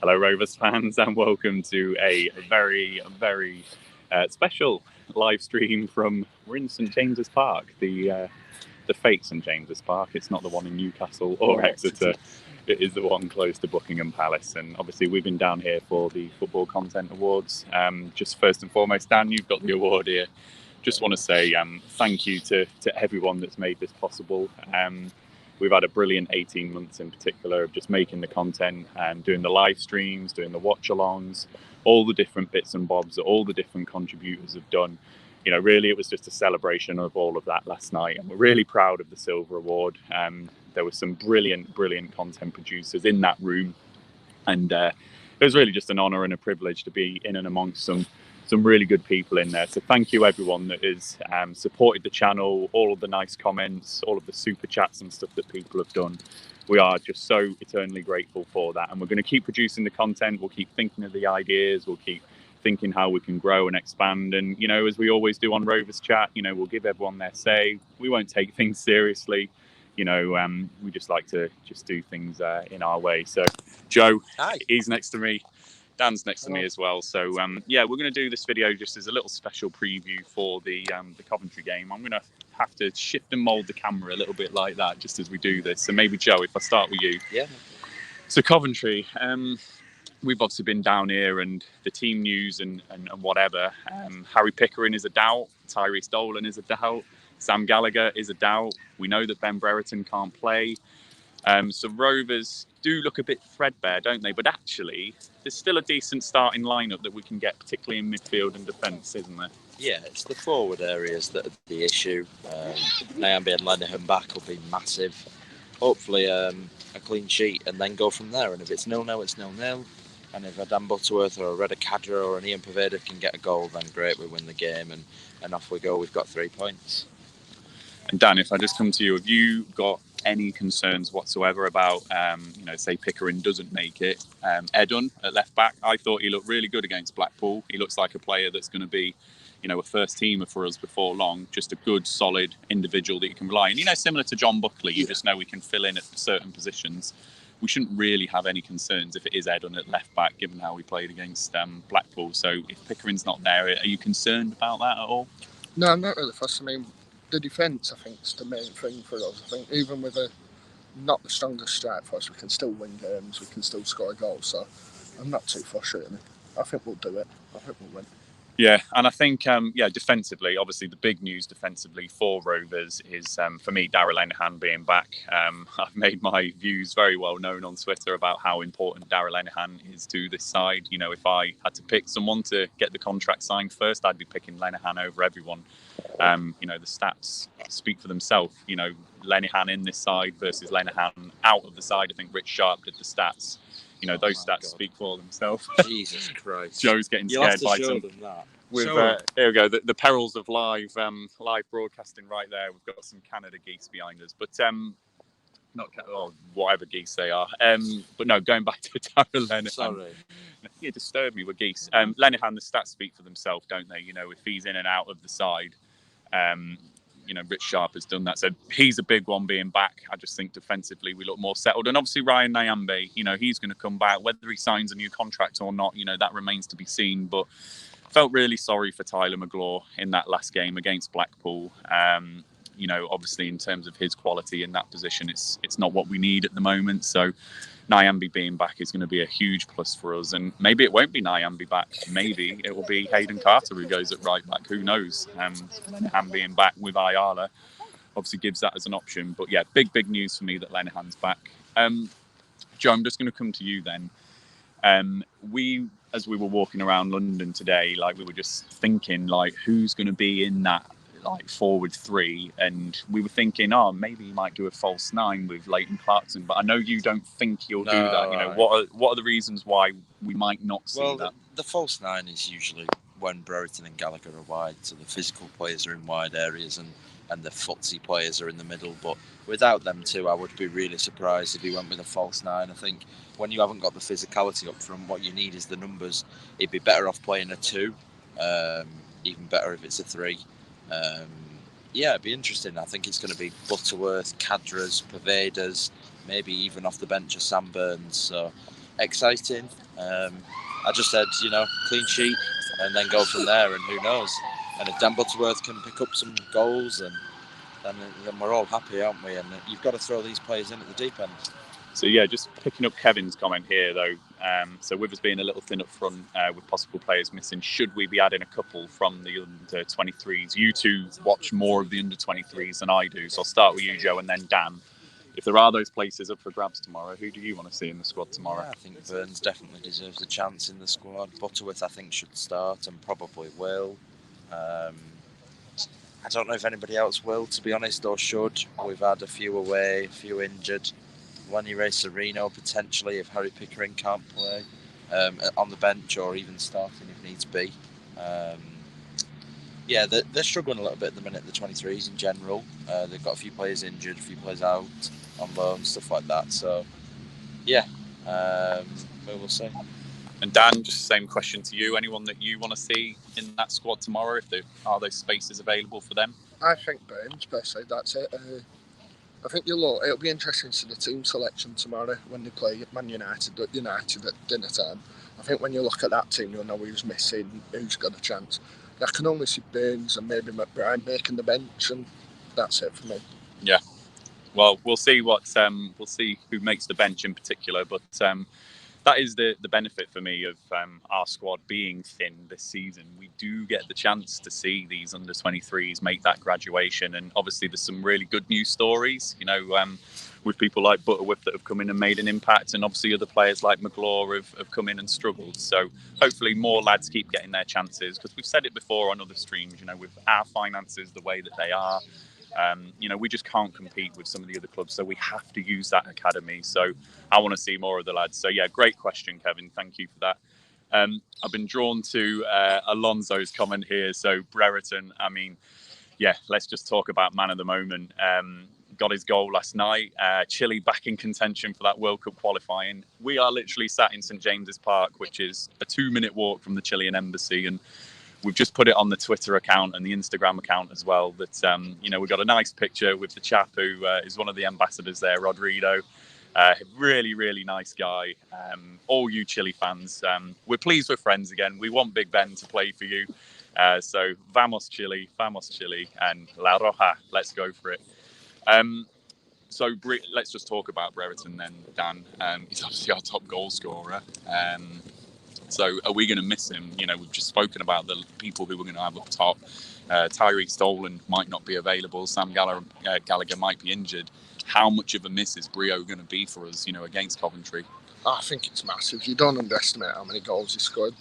Hello Rovers fans, and welcome to a very special live stream from, we're in St James's Park, the fake St James's Park. It's not the one in Newcastle or Exeter. It is the one close to Buckingham Palace, and obviously we've been down here for the Football Content Awards. Just first and foremost, Dan, you've got the award here. Just want to say thank you to everyone that's made this possible. We've had a brilliant 18 months in particular of just making the content and doing the live streams, doing the watch-alongs, all the different bits and bobs that all the different contributors have done. You know, really it was just a celebration of all of that last night, and we're really proud of the Silver Award. There were some brilliant content producers in that room, and it was really just an honour and a privilege to be in and amongst some really good people in there. So thank you everyone that has supported the channel, all of the nice comments, all of the super chats and stuff that people have done. We are just so eternally grateful for that, and we're going to keep producing the content. We'll keep thinking of the ideas, we'll keep thinking how we can grow and expand, and you know, as we always do on Rovers Chat, you know, we'll give everyone their say. We won't take things seriously, you know. We just like to just do things in our way. So Joe, hi. He's next to me, Dan's next to me as well. So yeah, we're going to do this video just as a little special preview for the Coventry game. I'm going to have to shift and mold the camera a little bit like that just as we do this. So maybe Joe, if I start with you. Yeah. So Coventry, we've obviously been down here, and the team news and whatever. Harry Pickering is a doubt. Tyrese Dolan is a doubt. Sam Gallagher is a doubt. We know that Ben Brereton can't play. So Rovers do look a bit threadbare, don't they? But actually, there's still a decent starting lineup that we can get, particularly in midfield and defence, isn't there? Yeah, it's the forward areas that are the issue. Nyambe and Lenihan back will be massive. Hopefully a clean sheet, and then go from there. And if it's 0-0, it's 0-0. And if a Dan Butterworth or a Reda Kadra or an Ian Poveda can get a goal, then great, we win the game, and off we go. We've got 3 points. And Dan, if I just come to you, have you got any concerns whatsoever about, you know, say Pickering doesn't make it? Edun at left back, I thought he looked really good against Blackpool. He looks like a player that's going to be, you know, a first teamer for us before long. Just a good, solid individual that you can rely on. You know, similar to John Buckley, you just know we can fill in at certain positions. We shouldn't really have any concerns if it is Edun at left back, given how we played against Blackpool. So if Pickering's not there, are you concerned about that at all? No, I'm not really fussed. I mean, the defence, I think, is the main thing for us. I think even with not the strongest strike for us, we can still win games, we can still score a goal. So I'm not too fussed, really. I think we'll do it. I think we'll win. Yeah, and I think, yeah, defensively, obviously the big news defensively for Rovers is, for me, Darragh Lenihan being back. I've made my views very well known on Twitter about how important Darragh Lenihan is to this side. You know, if I had to pick someone to get the contract signed first, I'd be picking Lenihan over everyone. You know, the stats speak for themselves. You know, Lenihan in this side versus Lenihan out of the side. I think Rich Sharp did the stats. You know, those stats speak for themselves. Jesus Christ. Joe's getting scared by some. With, here we go, the perils of live broadcasting right there. We've got some Canada geese behind us, but whatever geese they are. But no, going back to Darragh Lenihan. Sorry. You disturbed me with geese. Lenihan, the stats speak for themselves, don't they? You know, if he's in and out of the side, you know, Rich Sharp has done that. So he's a big one being back. I just think defensively we look more settled. And obviously Ryan Nyambe, you know, he's going to come back. Whether he signs a new contract or not, you know, that remains to be seen. But felt really sorry for Tyler McGlaw in that last game against Blackpool. You know, obviously in terms of his quality in that position, it's not what we need at the moment. So Nyambe being back is going to be a huge plus for us. And maybe it won't be Nyambe back. Maybe it will be Hayden Carter who goes at right back. Who knows? Lenihan being back with Ayala obviously gives that as an option. But yeah, big news for me that Lenihan's back. Joe, I'm just going to come to you then. As we were walking around London today, like we were just thinking, like, who's going to be in that like forward three, and we were thinking, oh, maybe he might do a false nine with Leighton Clarkson, but I know you don't think he'll do that. You know, what are the reasons why we might not see that? The false nine is usually when Brereton and Gallagher are wide, so the physical players are in wide areas and the footsie players are in the middle. But without them two, I would be really surprised if he went with a false nine. I think when you haven't got the physicality up front, what you need is the numbers. He'd be better off playing a 2, even better if it's a 3. Yeah, it'd be interesting. I think it's going to be Butterworth, Kadras, Povedas, maybe even off the bench of Sam Burns. So exciting. I just said, clean sheet and then go from there, and who knows. And if Dan Butterworth can pick up some goals, and then we're all happy, aren't we? And you've got to throw these players in at the deep end. So yeah, just picking up Kevin's comment here though. So with us being a little thin up front with possible players missing, should we be adding a couple from the under 23s? You two watch more of the under 23s than I do, so I'll start with you, Joe, and then Dan. If there are those places up for grabs tomorrow, who do you want to see in the squad tomorrow? Yeah, I think Burns definitely deserves a chance in the squad. Butterworth, I think, should start and probably will. I don't know if anybody else will, to be honest, or should. We've had a few away, a few injured. Wanire Sereno potentially if Harry Pickering can't play on the bench or even starting if needs be. Yeah, they're struggling a little bit at the minute, the 23s in general. They've got a few players injured, a few players out on loan, stuff like that. So, yeah, we will see. And Dan, just the same question to you. Anyone that you want to see in that squad tomorrow, if there are those spaces available for them? I think Burns, personally, that's it. I think it'll be interesting to see the team selection tomorrow when they play Man United at dinner time. I think when you look at that team, you'll know who's missing, who's got a chance. I can only see Burns and maybe McBride making the bench, and that's it for me. Yeah. Well, we'll see we'll see who makes the bench in particular, but that is the benefit for me of our squad being thin this season. We do get the chance to see these under 23s make that graduation, and obviously there's some really good news stories, with people like Butterworth that have come in and made an impact, and obviously other players like McGlaw have come in and struggled. So hopefully more lads keep getting their chances, because we've said it before on other streams, with our finances the way that they are, we just can't compete with some of the other clubs, so we have to use that academy. So I want to see more of the lads. So yeah, great question, Kevin. Thank you for that. I've been drawn to Alonso's comment here. So Brereton, let's just talk about man of the moment. Got his goal last night. Chile back in contention for that World Cup qualifying. We are literally sat in St James's Park, which is a 2-minute walk from the Chilean embassy, and we've just put it on the Twitter account and the Instagram account as well. That we've got a nice picture with the chap who is one of the ambassadors there, Rodrigo. Really, really nice guy. All you Chile fans, we're pleased we're friends again. We want Big Ben to play for you. So vamos Chile, and La Roja. Let's go for it. So let's just talk about Brereton then, Dan. He's obviously our top goal scorer. So are we going to miss him? We've just spoken about the people who we're going to have up top. Tyree Stolen might not be available. Sam Gallagher might be injured. How much of a miss is Brio going to be for us, against Coventry? I think it's massive. You don't underestimate how many goals he scored.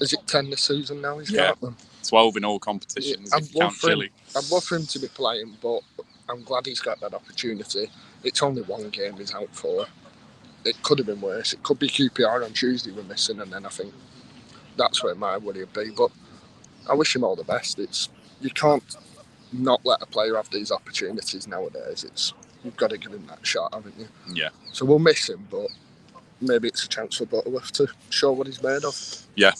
Is it 10 this season now? He's got them. 12 in all competitions. I'd love for him to be playing, but I'm glad he's got that opportunity. It's only one game he's out for. It could have been worse. It could be QPR on Tuesday we're missing, and then I think that's where my worry would be. But I wish him all the best. You can't not let a player have these opportunities nowadays. You've got to give him that shot, haven't you? Yeah. So we'll miss him, but maybe it's a chance for Butterworth to show what he's made of. Yeah.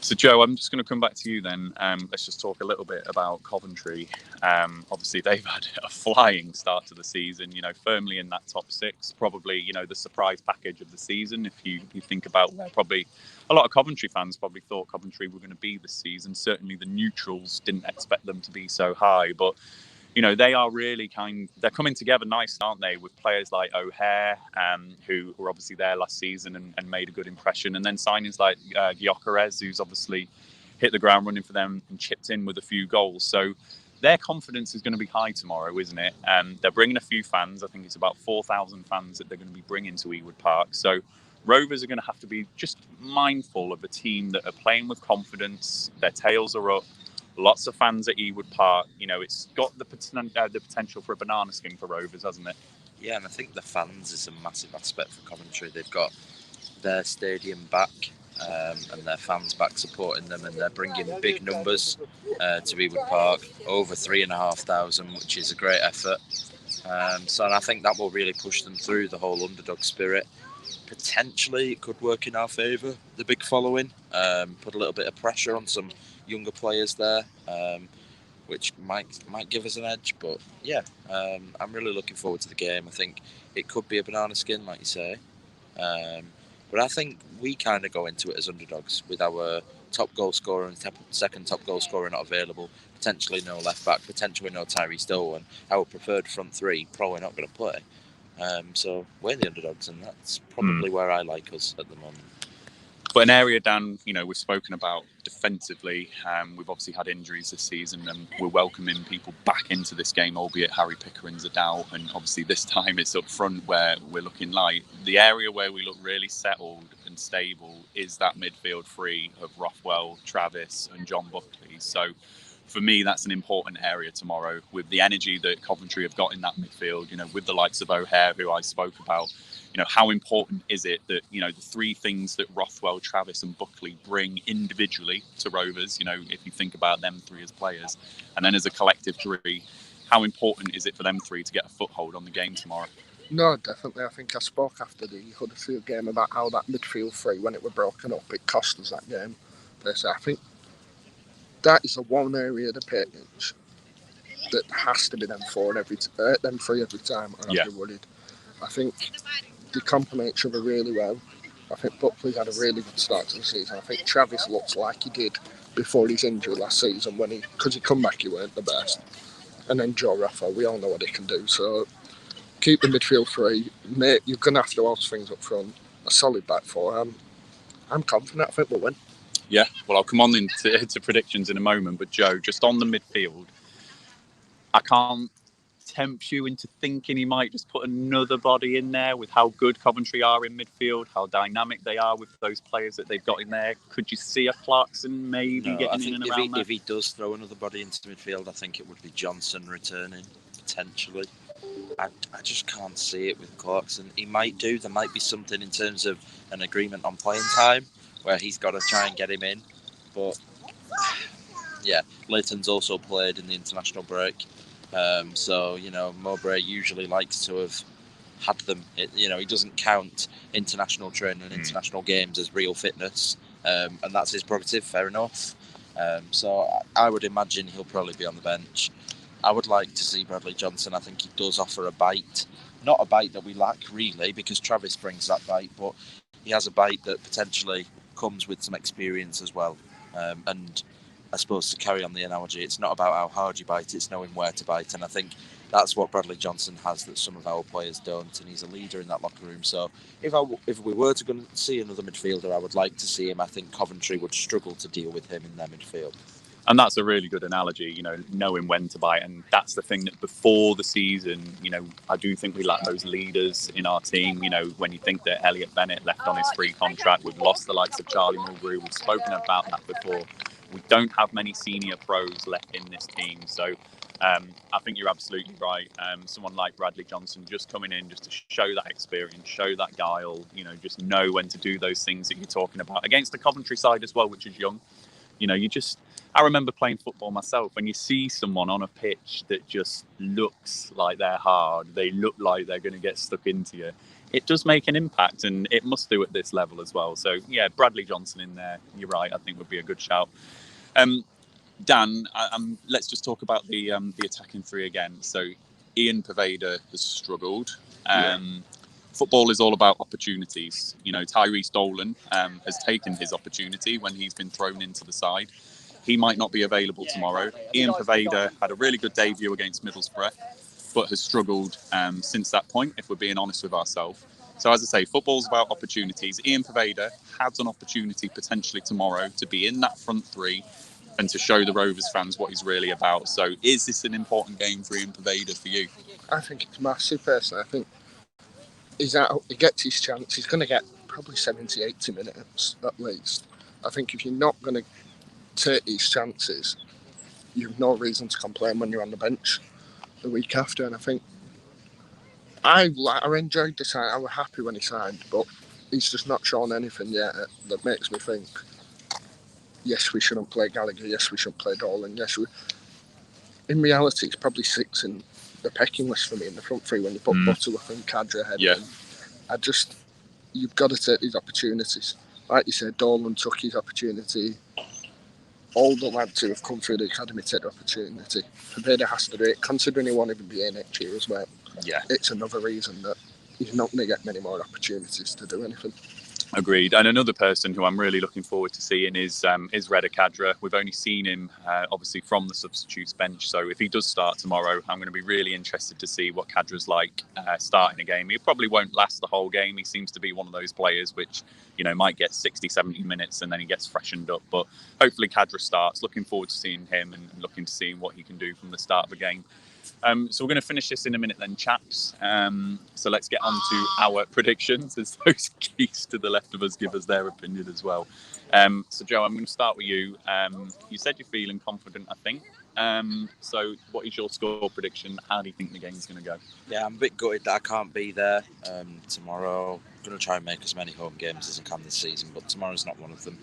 So, Joe, I'm just going to come back to you then. Let's just talk a little bit about Coventry. Obviously, they've had a flying start to the season, firmly in that top 6. Probably, the surprise package of the season. If you think about probably a lot of Coventry fans probably thought Coventry were going to be this season. Certainly the neutrals didn't expect them to be so high. But, they are really they're coming together nice, aren't they? With players like O'Hare, who were obviously there last season and made a good impression. And then signings like Gyökeres, who's obviously hit the ground running for them and chipped in with a few goals. So their confidence is going to be high tomorrow, isn't it? They're bringing a few fans. I think it's about 4,000 fans that they're going to be bringing to Ewood Park. So Rovers are going to have to be just mindful of a team that are playing with confidence. Their tails are up. Lots of fans at Ewood Park. It's got the potential for a banana skin for Rovers, hasn't it? Yeah, and I think the fans is a massive aspect for Coventry. They've got their stadium back and their fans back supporting them, and they're bringing big numbers to Ewood Park, over 3,500, which is a great effort. So I think that will really push them through the whole underdog spirit. Potentially, it could work in our favour, the big following. Put a little bit of pressure on some younger players there, which might give us an edge. But yeah, I'm really looking forward to the game. I think it could be a banana skin, like you say. But I think we kind of go into it as underdogs with our top goal scorer and second top goal scorer not available, potentially no left back, potentially no Tyrese Dolan. Our preferred front three probably not going to play. So we're the underdogs, and that's probably where I like us at the moment. But an area, Dan, we've spoken about defensively. We've obviously had injuries this season, and we're welcoming people back into this game, albeit Harry Pickering's a doubt. And obviously this time it's up front where we're looking light. The area where we look really settled and stable is that midfield three of Rothwell, Travis and John Buckley. So for me, that's an important area tomorrow with the energy that Coventry have got in that midfield, with the likes of O'Hare, who I spoke about. How important is it that, the three things that Rothwell, Travis and Buckley bring individually to Rovers, if you think about them three as players, and then as a collective three, how important is it for them three to get a foothold on the game tomorrow? No, definitely. I think I spoke after the Huddersfield game about how that midfield three, when it were broken up, it cost us that game. Basically, I think that is the one area of the pitch that has to be them three every time, or I'd be worried. I think they complement each other really well. I think Buckley had a really good start to the season. I think Travis looks like he did before his injury last season because he come back, he weren't the best. And then Joe Rafa, we all know what he can do. So keep the midfield free. Mate, you're going to have to alter things up front. A solid back four. I'm confident. I think we'll win. Yeah, well, I'll come on into predictions in a moment. But Joe, just on the midfield, I can't tempt you into thinking he might just put another body in there with how good Coventry are in midfield, how dynamic they are with those players that they've got in there. Could you see a Clarkson maybe getting in and around that? If he does throw another body into midfield, I think it would be Johnson returning, potentially. I just can't see it with Clarkson. He might do. There might be something in terms of an agreement on playing time where he's got to try and get him in. But, yeah, Leighton's also played in the international break. So, Mowbray usually likes to have had them. He doesn't count international training and international games as real fitness. And that's his prerogative, fair enough. So I would imagine he'll probably be on the bench. I would like to see Bradley Johnson. I think he does offer a bite. Not a bite that we lack, really, because Travis brings that bite, but he has a bite that potentially comes with some experience as well. And I suppose to carry on the analogy, it's not about how hard you bite, it's knowing where to bite. And I think that's what Bradley Johnson has that some of our players don't. And he's a leader in that locker room. So if we were to go and see another midfielder, I would like to see him. I think Coventry would struggle to deal with him in their midfield. And that's a really good analogy, knowing when to bite. And that's the thing that before the season, I do think we lack those leaders in our team. When you think that Elliot Bennett left on his free contract, we've lost the likes of Charlie Mulgrew. We've spoken about that before. We don't have many senior pros left in this team. So I think you're absolutely right. Someone like Bradley Johnson just coming in just to show that experience, show that guile, just know when to do those things that you're talking about against the Coventry side as well, which is young. I remember playing football myself. When you see someone on a pitch that just looks like they're hard, they look like they're going to get stuck into you, it does make an impact, and it must do at this level as well. So, yeah, Bradley Johnson in there, you're right, I think would be a good shout. Dan, let's just talk about the attacking three again. So, Ian Poveda has struggled. Football is all about opportunities. Tyrese Dolan has taken his opportunity when he's been thrown into the side. He might not be available tomorrow. Ian Poveda had a really good debut against Middlesbrough, but has struggled since that point, if we're being honest with ourselves. So as I say, football's about opportunities. Ian Poveda has an opportunity potentially tomorrow to be in that front three and to show the Rovers fans what he's really about. So is this an important game for Ian Poveda for you? I think it's massive, personally. I think he's out, he gets his chance. He's going to get probably 70, 80 minutes at least. I think if you're not going to take these chances, you've no reason to complain when you're on the bench the week after. And I think I enjoyed the sign. I was happy when he signed, but he's just not shown anything yet that makes me think, yes, we shouldn't play Gallagher, yes, we shouldn't play Dolan, in reality, it's probably six in the pecking list for me in the front three when you put Butterworth and Cadre ahead of him. You've got to take these opportunities. Like you said, Dolan took his opportunity. All the lads who have come through the academy take the opportunity. Poveda has to do it, considering he won't even be here next year as well. Yeah. It's another reason that he's not going to get many more opportunities to do anything. Agreed. And another person who I'm really looking forward to seeing is Reda Kadra. We've only seen him obviously from the substitutes bench, so if he does start tomorrow, I'm going to be really interested to see what Kadra's like starting a game. He probably won't last the whole game. He seems to be one of those players which, you know, might get 60, 70 minutes and then he gets freshened up. But hopefully Kadra starts. Looking forward to seeing him and looking to seeing what he can do from the start of the game. So we're going to finish this in a minute then, chaps. So let's get on to our predictions as those geese to the left of us give us their opinion as well. So Joe, I'm going to start with you. You said you're feeling confident, I think. So what is your score prediction? How do you think the game's going to go? Yeah, I'm a bit gutted that I can't be there tomorrow. I'm going to try and make as many home games as I can this season, but tomorrow's not one of them.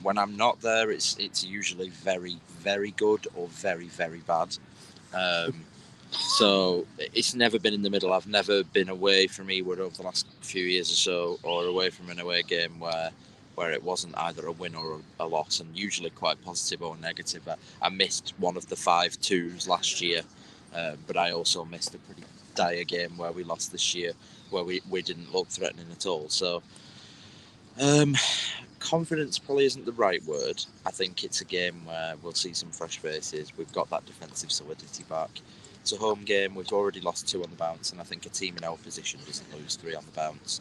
When I'm not there, it's usually very, very good or very, very bad. So it's never been in the middle. I've never been away from Ewood over the last few years or so, or away from an away game where it wasn't either a win or a loss, and usually quite positive or negative. I missed one of the 5-2s last year, but I also missed a pretty dire game where we lost this year, where we didn't look threatening at all. So confidence probably isn't the right word. I think it's a game where we'll see some fresh faces. We've got that defensive solidity back. It's a home game. We've already lost 2 on the bounce, and I think a team in our position doesn't lose 3 on the bounce.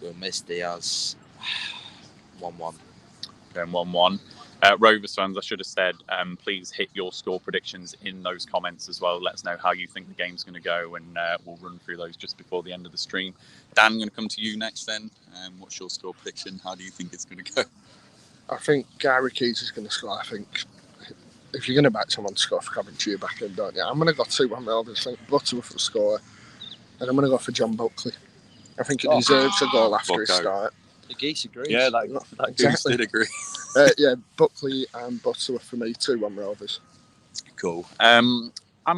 We'll miss Diaz. 1-1. Going 1-1. Rovers fans, I should have said, please hit your score predictions in those comments as well. Let us know how you think the game's going to go, and we'll run through those just before the end of the stream. Dan, I'm going to come to you next then. What's your score prediction? How do you think it's going to go? I think Gary Keys is going to score. I think if you're going to back someone to score for Coventry, you back him, don't you? I'm going to go 2-1 Rovers. I think Butterworth will score, and I'm going to go for John Buckley. I think he deserves a goal after his start. The geese agrees. Yeah, that goose did agree. Yeah, Buckley and Butterworth for me, 2-1 Rovers. Cool. I'm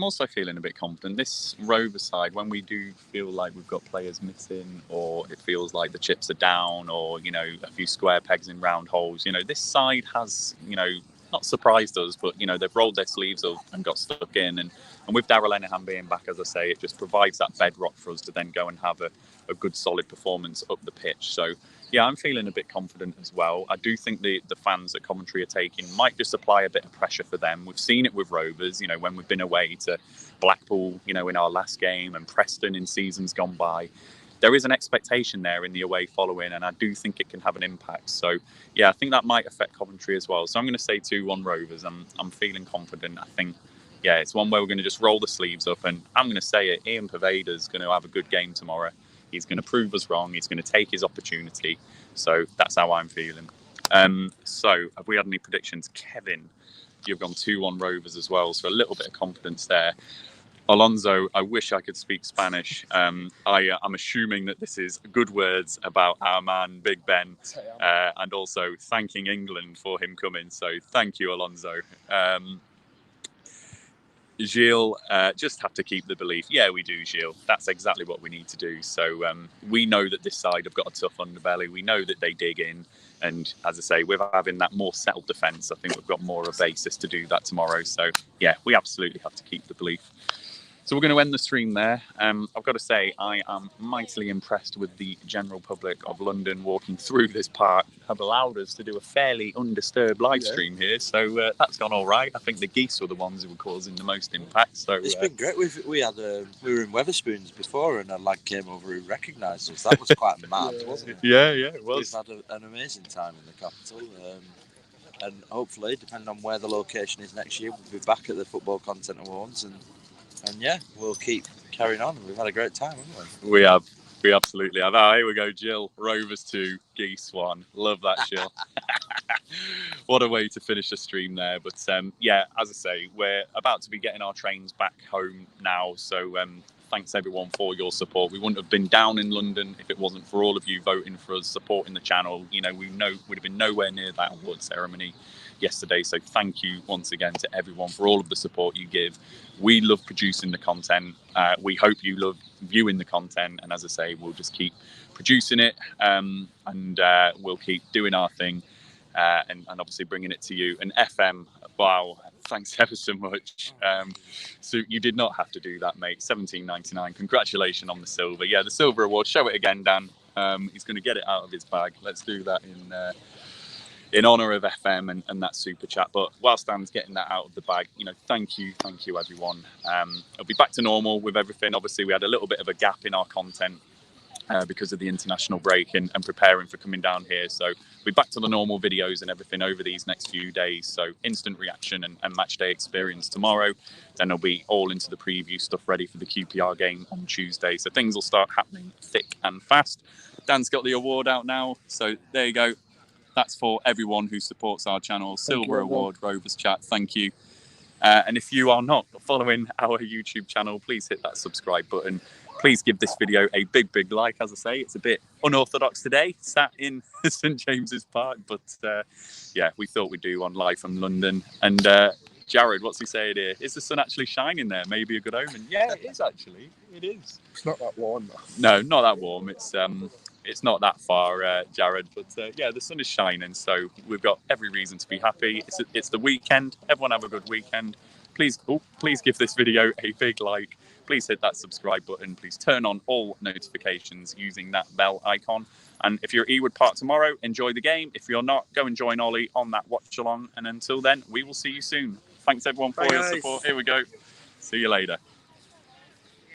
also feeling a bit confident. This Rovers side, when we do feel like we've got players missing, or it feels like the chips are down, or, you know, a few square pegs in round holes, you know, this side has, you know, not surprised us, but, you know, they've rolled their sleeves up and got stuck in. And with Darrell Lenihan being back, as I say, it just provides that bedrock for us to then go and have a good, solid performance up the pitch. So, yeah, I'm feeling a bit confident as well. I do think the fans at Coventry are taking might just apply a bit of pressure for them. We've seen it with Rovers, you know, when we've been away to Blackpool, you know, in our last game, and Preston in seasons gone by. There is an expectation there in the away following, and I do think it can have an impact. So, yeah, I think that might affect Coventry as well. So I'm going to say 2-1 Rovers. I'm feeling confident. I think, yeah, it's one where we're going to just roll the sleeves up, and I'm going to say it. Ian Pervader's going to have a good game tomorrow. He's going to prove us wrong. He's going to take his opportunity. So that's how I'm feeling. So have we had any predictions? Kevin, you've gone 2-1 Rovers as well. So a little bit of confidence there. Alonso, I wish I could speak Spanish. I'm assuming that this is good words about our man, Big Ben, and also thanking England for him coming. So thank you, Alonso. Gilles, just have to keep the belief. Yeah, we do, Gilles. That's exactly what we need to do. So we know that this side have got a tough underbelly. We know that they dig in. And as I say, with having that more settled defence, I think we've got more of a basis to do that tomorrow. So, yeah, we absolutely have to keep the belief. So we're going to end the stream there. I've got to say, I am mightily impressed with the general public of London walking through this park. Have allowed us to do a fairly undisturbed live stream here. So that's gone all right. I think the geese were the ones who were causing the most impact. So it's been great. We were in Wetherspoons before, and a lad came over who recognised us. That was quite mad, wasn't it? Yeah, it was. We've had an amazing time in the capital. And hopefully, depending on where the location is next year, we'll be back at the Football Content Awards, and yeah, we'll keep carrying on. We've had a great time, haven't we? We have. We absolutely have. Oh, here we go, Jill. Rovers 2, Geese 1. Love that, Jill. What a way to finish the stream there. But yeah, as I say, we're about to be getting our trains back home now. So thanks everyone for your support. We wouldn't have been down in London if it wasn't for all of you voting for us, supporting the channel. You know, we'd have been nowhere near that award ceremony yesterday. So thank you once again to everyone for all of the support you give. We love producing the content. We hope you love viewing the content. And as I say, we'll just keep producing it and we'll keep doing our thing and obviously bringing it to you. And FM, wow, Thanks ever so much. So you did not have to do that, mate. $17.99. Congratulations on the silver. Yeah, the silver award. Show it again, Dan. He's going to get it out of his bag. Let's do that in honour of FM and that super chat. But whilst Dan's getting that out of the bag, thank you everyone. It'll be back to normal with everything. Obviously, we had a little bit of a gap in our content because of the international break and preparing for coming down here. So we're back to the normal videos and everything over these next few days. So instant reaction and match day experience tomorrow. Then it'll be all into the preview stuff ready for the QPR game on Tuesday. So things will start happening thick and fast. Dan's got the award out now. So there you go. That's for everyone who supports our channel. Silver Award, Rovers Chat. Thank you. And if you are not following our YouTube channel, please hit that subscribe button. Please give this video a big like. As I say, it's a bit unorthodox today, sat in St James's Park. But yeah, we thought we'd do one live from London. And Jared, what's he saying here? Is the sun actually shining there? Maybe a good omen. Yeah, it is actually. It is. It's not that warm though. No, not that warm. It's not that far, Jared, but yeah, the sun is shining, so we've got every reason to be happy. It's the weekend. Everyone have a good weekend. Please give this video a big like. Please hit that subscribe button. Please turn on all notifications using that bell icon. And if you're at Ewood Park tomorrow, enjoy the game. If you're not, go and join Ollie on that watch along. And until then, we will see you soon. Thanks everyone for your support. Here we go. See you later.